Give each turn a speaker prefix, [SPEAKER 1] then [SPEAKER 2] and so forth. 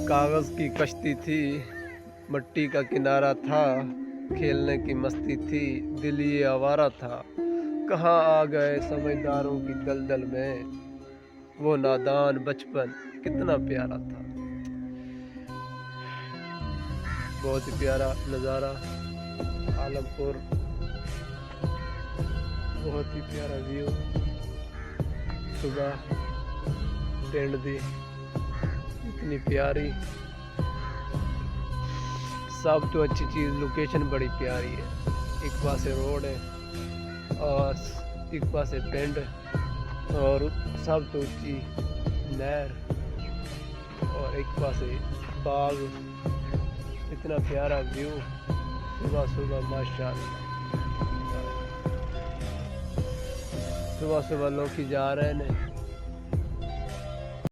[SPEAKER 1] कागज़ की कश्ती थी, मट्टी का किनारा था, खेलने की मस्ती थी, दिल ये आवारा था। कहाँ आ गए समझदारों की दलदल में, वो नादान बचपन कितना प्यारा था। बहुत ही प्यारा नज़ारा आलमपुर, बहुत ही प्यारा व्यू। सुबह पिंड दी इतनी प्यारी, सब तो अच्छी चीज़ लोकेशन बड़ी प्यारी है। एक पासे रोड है और एक पासे पिंड और सब तो ऊंची नहर और एक पासे बाग, इतना प्यारा व्यू। सुबह सुबह माशाल्लाह, सुबह सुबह लोग जा रहे हैं।